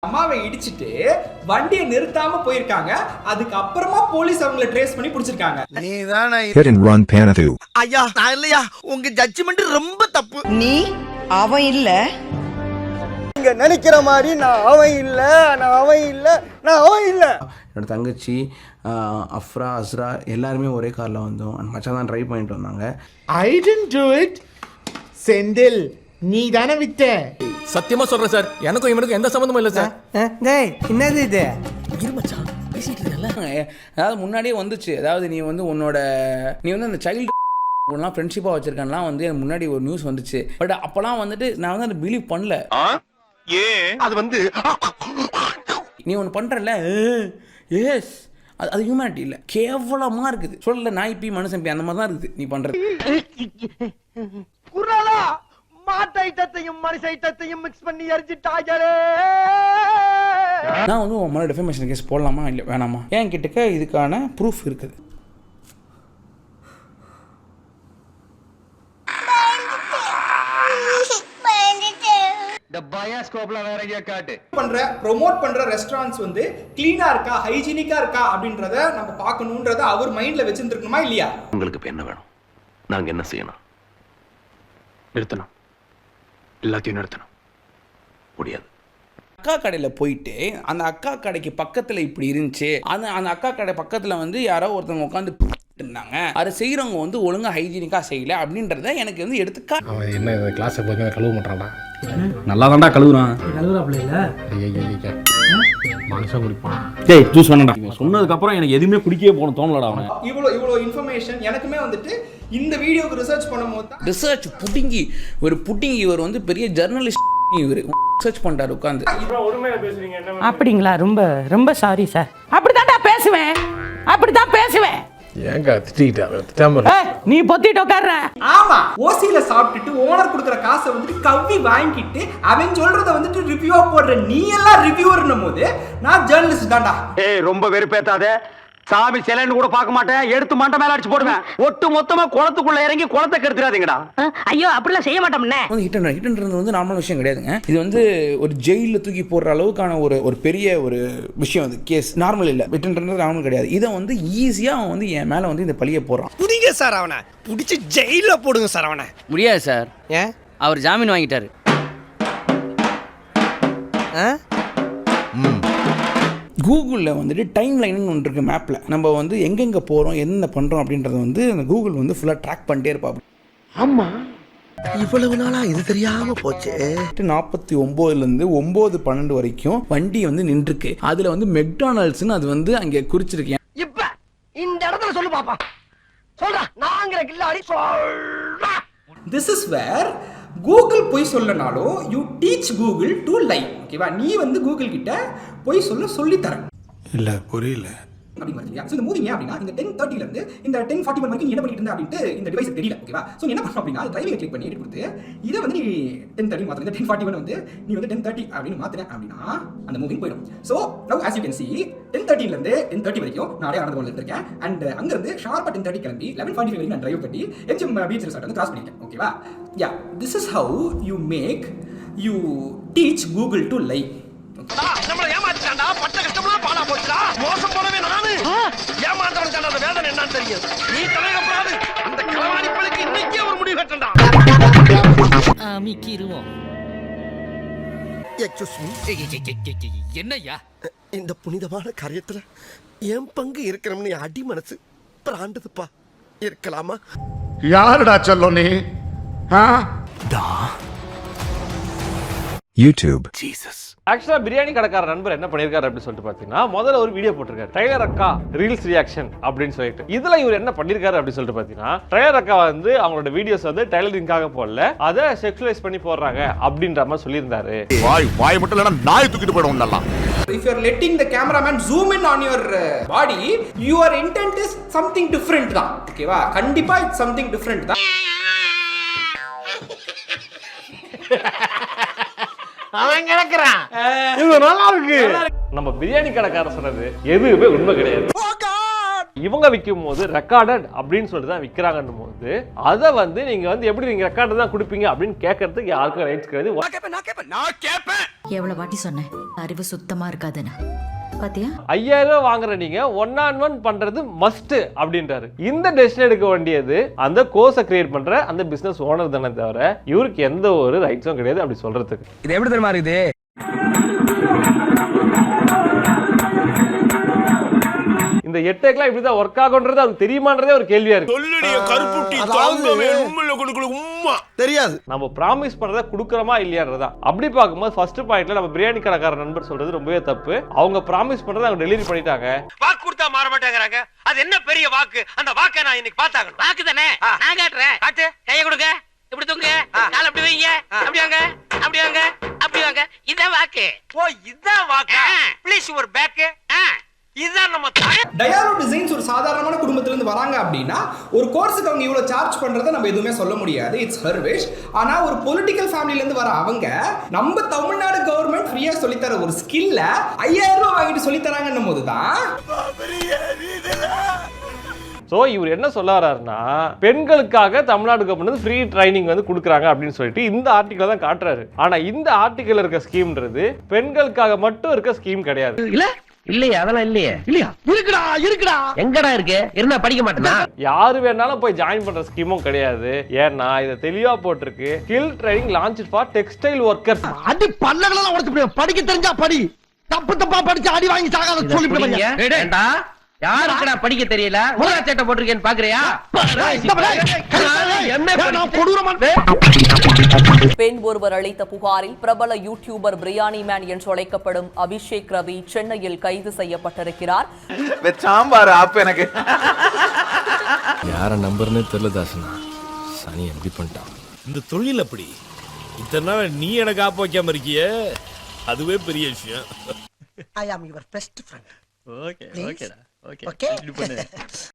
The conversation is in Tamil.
அம்மாவை இடிச்சிட்டு வண்டியை நிறுத்தாம போயிருக்காங்க. அதுக்கு அப்புறமா போலீஸ் அவங்கள ட்ரேஸ் பண்ணி பிடிச்சிருக்காங்க. நீதானே Hit and run Panathu. ஐயா நான் இல்லையா, உங்க ஜட்ஜ்மெண்ட் ரொம்ப தப்பு. நீ அவன் இல்ல, நீங்க நினைக்கிற மாதிரி நான் அவன் இல்ல, என்னோட தங்கச்சி அஃப்ரா, அஸ்ரா எல்லாருமே ஒரே காரில் வந்தோம். மச்சான் தான் ட்ரைவ் பண்ணிட்டு வந்தாங்க. I didn't do it. Senthil நீ தானே விட்ட. சத்தியமா சொல்றேன் சார், எனக்கும் இவனுக்கும் எந்த சம்மந்தமும் இல்லை சார். என்னது இது? அதாவது முன்னாடியே வந்துச்சு. அதாவது நீ வந்து அந்த சைல்டு ஃப்ரெண்ட்ஷிப்பாக வச்சிருக்கான்லாம் வந்து எனக்கு முன்னாடி ஒரு நியூஸ் வந்துச்சு. பட் அப்போலாம் வந்துட்டு நான் வந்து அதை பிலீவ் பண்ணல. அது வந்து நீ ஒன்று பண்ணுறல, எஸ் அது ஹியூமனிட்டி இல்லை, கேவலமாக இருக்குது. சொல்லல நாய் பி மனுஷன் பி அந்த மாதிரி தான் இருக்குது நீ பண்ணுறது. குரலா மாட்டைட்டத்தையும் மனுஷைட்டத்தையும் மிக்ஸ் பண்ணி எரிஞ்சிட்டாங்களே. நான் வந்து உன் மேலே டெஃபமேஷன் கேஸ் போடலாமா இல்லை வேணாமா? என் கிட்டக்க இதுக்கான ப்ரூஃப் இருக்குது. இந்த பயாஸ்கோப்ல வேற எங்கேயா காட்டு. ப்ரோமோட் பண்ற ரெஸ்டாரண்ட்ஸ் வந்து கிளீனா இருக்கா, ஹைஜீனிக்கா இருக்கா அப்படின்றத நம்ம பார்க்கணும்ன்றத அவர் மைண்ட்ல வச்சிருந்துருக்கணுமா இல்லையா? உங்களுக்கு இப்ப என்ன வேணும்? நாங்க என்ன செய்யணும்? நிறுத்தணும், எல்லாத்தையும் நிறுத்தணும். முடியாது. அக்கா கடையில் போயிட்டு அந்த அக்கா கடைக்கு பக்கத்தில் இப்படி இருந்துச்சு, அந்த அக்கா கடை பக்கத்தில் வந்து யாரோ ஒருத்தவங்க உட்காந்து இருந்தாங்க, அதை செய்கிறவங்க வந்து ஒழுங்காக ஹைஜீனிக்காக செய்யலை அப்படின்றத எனக்கு வந்து எடுத்துக்கா. அவன் என்ன கிளாஸை போய் கழுவ மாட்டான்டா. நல்லா தான்டா கழுவுறான். கழுவுறாப்ல இல்லை மனுஷன் குடிப்பான். டேய் ஜூஸ் வேணாம்டா. சொன்னதுக்கு அப்புறம் எனக்கு எதுவுமே குடிக்கவே போகணும் தோணலடா. அவன் இவ்வளோ இன்ஃபர்மேஷன் எனக்குமே வந்துட்டு இந்த வீடியோக்கு ரிசர்ச் பண்ணும்போது தான் ரிசர்ச் புட்டிங்கி இவர் வந்து பெரிய ஜர்னலிஸ்ட். இவர் ரிசர்ச் பண்ணுறாரு உட்காந்து. அப்படிங்களா? ரொம்ப ரொம்ப சாரி சார். அப்படிதான் பேசுவேன். ஏங்க திட்டாம நீ பொத்திட்டு உட்கார்ற. ஆமா, ஓசியில சாப்பிட்டுட்டு ஓனர் கொடுக்குற காசை வந்துட்டு கவ்வி வாங்கிட்டு அவன் சொல்றத வந்துட்டு ரிவ்யூவா போடுற நீ எல்லாம் ரிவ்யூவர்னும் போது நான் ஜேர்னலிஸ்ட் தான்டா. ஏய் ரொம்ப வெறுப்பேத்தாத. சாமி சிலைன்னு கூட பார்க்க மாட்டேன், எடுத்து மண்டை மேல அடிச்சு போடுவேன். ஒட்டு மொத்தமா குளத்துக்குள்ள இறங்கி குளத்தை கெடுத்துறாதீங்கடா. ஐயோ அப்படிலாம் செய்ய மாட்டோம்னே. ஹிட்ன்றது வந்து நார்மல் விஷயம் கிடையாதுங்க. இது வந்து ஒரு ஜெயிலில் தூக்கி போடுற அளவுக்கான ஒரு பெரிய ஒரு விஷயம். அது கேஸ் நார்மல் இல்லை. ஹிட்ன்றது நார்மல் கிடையாது. இதை வந்து ஈஸியாக அவன் வந்து என் மேலே வந்து இந்த பழியை போடுறான். புடிங்க சார் அவனை, புடிச்சு ஜெயில போடுங்க சார் அவனை. முடியாது சார். ஏன்? அவர் ஜாமீன் வாங்கிட்டாரு. கூகுளில் வந்துட்டு டைம் லைன்னு ஒன்று இருக்குது. மேப்பில் நம்ம வந்து எங்கெங்கே போகிறோம் என்ன பண்ணுறோம் அப்படின்றத வந்து அந்த கூகுள் வந்து ஃபுல்லாக ட்ராக் பண்ணிட்டே இருப்பாங்க. ஆமா, இவ்வளவு நாளா இது தெரியாம போச்சு. 49 9:12 வரைக்கும் வண்டி வந்து நின்றுருக்கு. அதில் வந்து மெக்டானல்ட்ஸ்னு அது வந்து அங்கே குறிச்சிருக்கேன். இப்ப இந்த இடத்துல சொல்லு பாப்பா, சொல்றா. நாங்கிற கில்லாடி சொல்றா. திஸ் இஸ் வேர் கூகுள் போய் சொல்லனாலும் you teach Google to lie. ஓகேவா? நீ வந்து கூகுள் கிட்ட போய் சொல்லித்தரேன். இல்லை புரியல அப்படின்னு வருது. ஸோ இந்த மூவிங்க அப்படின்னா இந்த 10:30 இருந்து இந்த 10:41 வரைக்கும் நீ என்ன பண்ணிட்டு இருந்த அப்படின்ட்டு இந்த டிவைஸ் தெரியல. ஓகேவா? ஸோ நீ என்ன பண்ணணும் அப்படின்னா டிரைவிங் கிளிக் பண்ணி எடுத்து கொடுத்து இதை வந்து நீ 10:30 மாத்திரம், இந்த 10:41 வந்து நீ வந்து 10:30 அப்படின்னு மாத்திரேன் அப்படின்னா அந்த மூவிங் போயிடும். So now as you can see 10:30 இருந்து 10:30 வரைக்கும் நான் அப்படியே ஆனந்த கோல்ல இருக்கேன். அண்ட் அங்கிருந்து ஷார்ப்பா 10:30 கிளம்பி 11:45 வரைக்கும் நான் டிரைவ் பண்ணி எம்ஜிஎம் பீச் ரிசார்ட் வந்து கிராஸ் பண்ணிட்டேன். ஓகேவா? Yeah, this is how you teach Google to lie. நம்மள ஏமாத்திட்டான்டா. பட்ட கஷ்டம்லாம் பாலா போச்சுடா. மோசம் போனவே நானு. ஏமாந்தவன் கண்ட அந்த வேதனை என்னன்னு தெரியும். நீ தலையகப்படாது. அந்த களவாணி பழிக்கு இன்னைக்கே ஒரு முடிவு கட்டண்டா. மிக்கிருவோம். Excuse me. என்னய்யா இந்த புனிதமான காரியத்துல என் பங்கு இருக்கிறோம்னு அடி மனசு பிராண்டதுப்பா. இருக்கலாமா? யாருடா சொல்ல நீ? YouTube. ஜீசஸ். ஆக்சுவலா பிரியாணி கடைக்கார நண்பர் என்ன பண்ணிருக்காரு அப்படின்னு சொல்லிட்டு பாத்தீங்கன்னா, முதல்ல ஒரு வீடியோ போட்டிருக்காரு, ட்ரைலர் அக்கா ரீல்ஸ் ரியாக்ஷன் அப்படின்னு சொல்லிட்டு. இதுல இவர் என்ன பண்ணிருக்காரு அப்படின்னு சொல்லிட்டு பாத்தீங்கன்னா, ட்ரைலர் அக்கா வந்து அவங்களோட வீடியோஸ் வந்து டைலரிங்காக போடல, அதை செக்ஷுவலைஸ் பண்ணி போடுறாங்க அப்படின்ற மாதிரி சொல்லியிருந்தாரு. வாய் மட்டும் இல்லைன்னா நாய் தூக்கிட்டு போயிடும் நல்லா. If you are letting the cameraman zoom in on your body, your intent is something different தான். ஓகேவா? கண்டிப்பா it's something different தான். அவன் கிடக்குறான். இது நல்லா இருக்கு. நம்ம பிரியாணி கடைக்காரர் சொன்னது எதுவுமே உண்மை கிடையாது. இவங்க விற்கும் போது ரெக்கார்டட் அப்படின்னு சொல்லிட்டு தான் விற்கிறாங்கன்னும் போது அதை வந்து நீங்க வந்து எப்படி நீங்க ரெக்கார்டு தான் கொடுப்பீங்க அப்படின்னு கேட்கறதுக்கு யாருக்கும் ரைட்ஸ் கிடையாது. எவ்வளவு வாட்டி சொன்னேன் அறிவு சுத்தமா இருக்காதுன்னு பாத்தியா? 5000 ரூபாய் வாங்குற நீங்க 1-on-1 பண்றது மஸ்ட் அப்படின்றாரு. இந்த டெசிஷன் எடுக்க வேண்டியது அந்த கோர்ஸை கிரியேட் பண்ற அந்த பிசினஸ் ஓனர் தானே தவிர இவருக்கு எந்த ஒரு ரைட்ஸும் கிடையாது அப்படி சொல்றதுக்கு. இது எப்படி தெரியுமா இருக்குது? இந்த 8 இப்படிதான் ஒர்க் ஆகுன்றது அது தெரியுமான்றதே ஒரு கேள்வியா இருக்கு. தெரியாது நம்ம ப்ராமிஸ் பண்றத குடுக்கறோமா இல்லையான்றதா. அப்படி பார்க்கும்போது ஃபர்ஸ்ட் பாயிண்ட்ல நம்ம பிரியாணி கடைக்கார நண்பர் சொல்றது ரொம்பவே தப்பு. அவங்க ப்ராமிஸ் பண்றத அவங்க டெலிவரி பண்ணிட்டாங்க. வாக்கு கொடுத்தா மாற மாட்டேங்கறாங்க. அது என்ன பெரிய வாக்கு? அந்த வாக்கை நான் இன்னைக்கு பார்த்தாகணும். வாக்கு தானே நான் காட்டுறேன். காட்டு. கையை கொடுங்க. இப்படி தூங்க. கால் அப்படி வைங்க. அப்படி வாங்க. அப்படி வாங்க. அப்படி வாங்க. இதான் வாக்கு. ஓ இதான் வாக்கா? ப்ளீஸ் ஒரு பேக். இதுதான் நம்ம டயாலோ டிசைன்ஸ் ஒரு சாதாரணமான குடும்பத்துல இருந்து வராங்க அப்படின்னா ஒரு கோர்ஸுக்கு அவங்க இவ்வளவு சார்ஜ் பண்றதை நம்ம எதுவுமே சொல்ல முடியாது. It's her wish. ஆனா ஒரு பொலிட்டிக்கல் ஃபேமிலில இருந்து வர அவங்க நம்ம தமிழ்நாடு கவர்மெண்ட் ஃப்ரீயா சொல்லி தர ஒரு ஸ்கில்ல 5000 ரூபாய் வாங்கிட்டு சொல்லி தராங்கன்னும் போதுதான். சோ இவர் என்ன சொல்ல வர்றாருன்னா பெண்களுக்காக தமிழ்நாடு கவர்மெண்ட் ஃப்ரீ ட்ரைனிங் வந்து கொடுக்குறாங்க அப்படின்னு சொல்லிட்டு இந்த ஆர்டிக்கல் தான் காட்டுறாரு. ஆனா இந்த ஆர்டிக்கல் இருக்க ஸ்கீம்ன்றது பெண்களுக்காக மட்டும் இருக்க ஸ்கீம் கிடையாது. இல்லையா? அதெல்லாம் இல்லையே. இல்லையா? இருக்குடா எங்கடா இருக்கு? இருந்தா படிக்க மாட்டேனா? யாரு வேணாலும் போய் ஜாயின் பண்ற ஸ்கீமும் கிடையாது. ஏன்னா இத தெளிவா போட்டிருக்கு skill training launch for textile workers. அடி பல்லகளெல்லாம் உடைச்சு படிக்க தெரிஞ்சா படி. தப்பா படிச்சு அடி வாங்கி சாகாத சொல்லிட்டு ஏண்டா யாருக்குடா படிக்க தெரியல? ஊரா சேட்டை போட்டிருக்கேன்னு பாக்குறியா? பெண் ஒருவர் அளித்த புகாரில் பிரபல யூடியூபர் பிரியாணி மேன் என்று அழைக்கப்படும் அபிஷேக் ரவி சென்னையில் கைது செய்யப்பட்டிருக்கிறார். சாம்பார் ஆப் எனக்கு யார நம்பர்னே தெரியல தாசனா. சனி எப்படி பண்ணிட்டான் இந்த தொழில் அப்படி. இத்தனை நாள் நீ எனக்கு ஆப் வைக்காம இருக்கிய, அதுவே பெரிய விஷயம். I am your best friend. Okay.